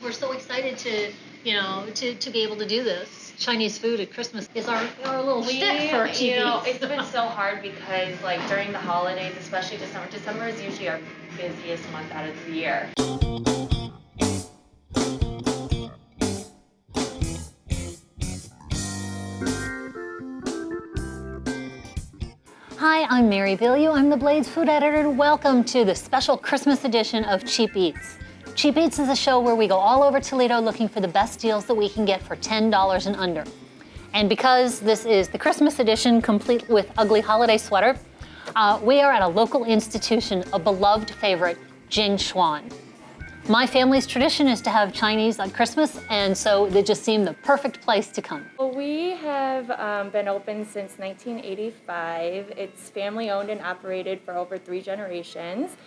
we're so excited to, to be able to do this. Chinese food at Christmas is our little shtick for cheap eats. It's been so hard because like during the holidays, especially December is usually our busiest month out of the year. Hi, I'm Mary Bilyeu. I'm the Blade's food editor, and welcome to the special Christmas edition of Cheap Eats. Cheap Eats is a show where we go all over Toledo looking for the best deals that we can get for $10 and under. And because this is the Christmas edition, complete with ugly holiday sweater, we are at a local institution, a beloved favorite, Jing Chuan. My family's tradition is to have Chinese on Christmas, and so it just seemed the perfect place to come. Well, we have been open since 1985. It's family owned and operated for over 3 generations.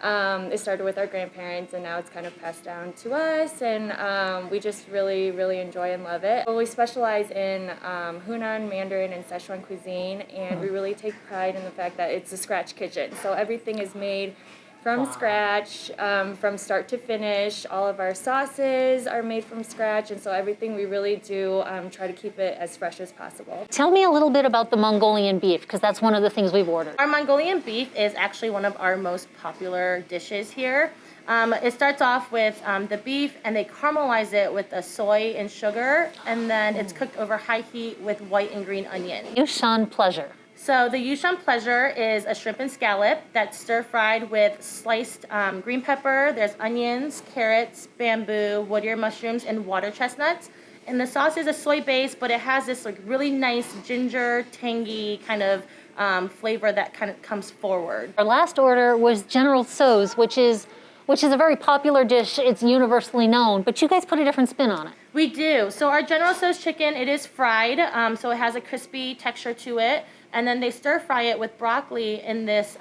It started with our grandparents, and now it's kind of passed down to us, and we just really, really enjoy and love it. Well, we specialize in Hunan, Mandarin, and Szechuan cuisine, and we really take pride in the fact that it's a scratch kitchen. So everything is made from scratch, from start to finish. All of our sauces are made from scratch, and so everything we really do try to keep it as fresh as possible. Tell me a little bit about the Mongolian beef, because that's one of the things we've ordered. Our Mongolian beef is actually one of our most popular dishes here. It starts off with the beef, and they caramelize it with soy and sugar, and then it's cooked over high heat with white and green onion. Yushan Pleasure. So the Yushan Pleasure is a shrimp and scallop that's stir-fried with sliced green pepper. There's onions, carrots, bamboo, wood ear mushrooms, and water chestnuts. And the sauce is a soy base, but it has this like really nice ginger, tangy kind of flavor that kind of comes forward. Our last order was General Tso's, which is a very popular dish. It's universally known, but you guys put a different spin on it. We do. So our General Tso's chicken, it is fried, so it has a crispy texture to it. And then they stir fry it with broccoli in this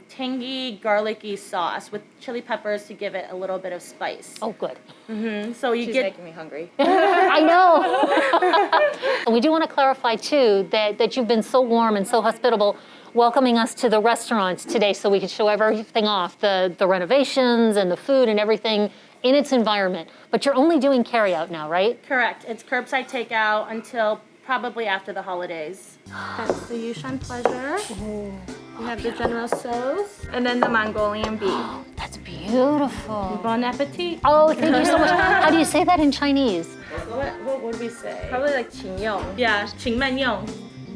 tangy, garlicky sauce with chili peppers to give it a little bit of spice. Oh, good. Mm-hmm. So She's making me hungry. I know. We do want to clarify, too, that you've been so warm and so hospitable welcoming us to the restaurant today so we could show everything off, the renovations and the food and everything in its environment. But you're only doing carryout now, right? Correct. It's curbside takeout until probably after the holidays. That's the Yushan Pleasure. We have the General Tso's, and then the Mongolian beef. That's beautiful. Bon appetit. Oh, thank you so much. How do you say that in Chinese? What would we say? Probably like qingyong. Yeah, qing man yong.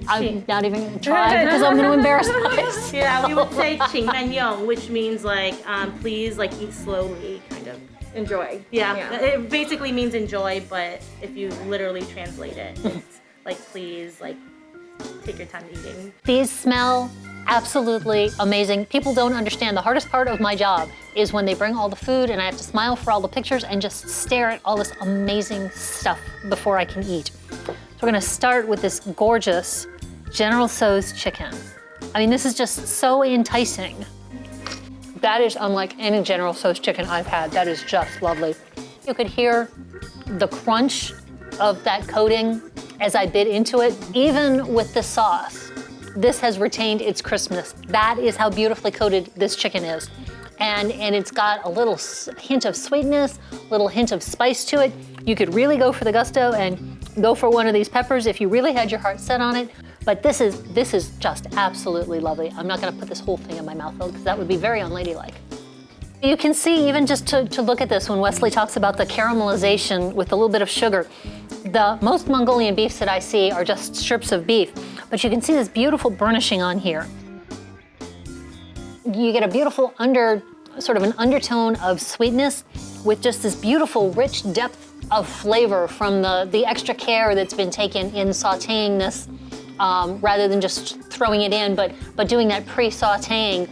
I'm not even going to try because I'm going to embarrass myself. Yeah, we would say qing man yong, which means like, please like eat slowly, kind of. Enjoy. Yeah, it basically means enjoy, but if you literally translate it, it's like please, like take your time eating. These smell absolutely amazing. People don't understand. The hardest part of my job is when they bring all the food and I have to smile for all the pictures and just stare at all this amazing stuff before I can eat. So we're gonna start with this gorgeous General Tso's chicken. I mean, this is just so enticing. That is unlike any General Tso's chicken I've had. That is just lovely. You could hear the crunch of that coating as I bit into it. Even with the sauce, this has retained its crispness. That is how beautifully coated this chicken is. And it's got a little hint of sweetness, a little hint of spice to it. You could really go for the gusto and go for one of these peppers if you really had your heart set on it. But this is just absolutely lovely. I'm not gonna put this whole thing in my mouth though, because that would be very unladylike. You can see, even just to look at this, when Wesley talks about the caramelization with a little bit of sugar, the most Mongolian beefs that I see are just strips of beef, but you can see this beautiful burnishing on here. You get a beautiful sort of an undertone of sweetness with just this beautiful, rich depth of flavor from the extra care that's been taken in sauteing this, rather than just throwing it in, but doing that pre-sauteing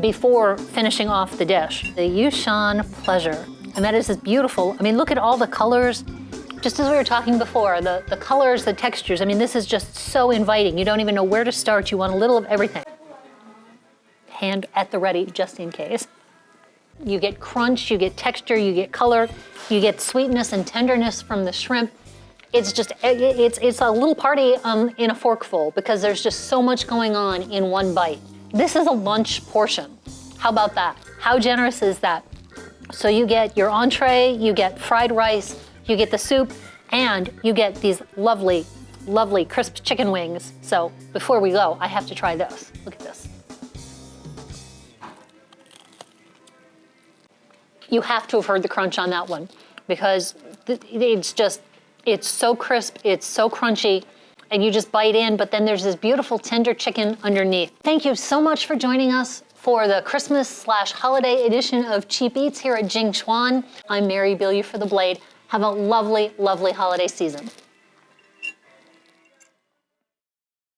before finishing off the dish. The Yushan Pleasure, and that is just beautiful. I mean, look at all the colors. Just as we were talking before, the colors, the textures, I mean, this is just so inviting. You don't even know where to start. You want a little of everything. Hand at the ready, just in case. You get crunch, you get texture, you get color, you get sweetness and tenderness from the shrimp. It's just, it's a little party in a forkful because there's just so much going on in one bite. This is a lunch portion. How about that? How generous is that? So you get your entree, you get fried rice, you get the soup, and you get these lovely, lovely crisp chicken wings. So before we go, I have to try this. Look at this. You have to have heard the crunch on that one because it's so crisp, it's so crunchy, and you just bite in, but then there's this beautiful tender chicken underneath. Thank you so much for joining us for the Christmas/holiday edition of Cheap Eats here at Jing Chuan. I'm Mary Bilyeu for The Blade. Have a lovely, lovely holiday season.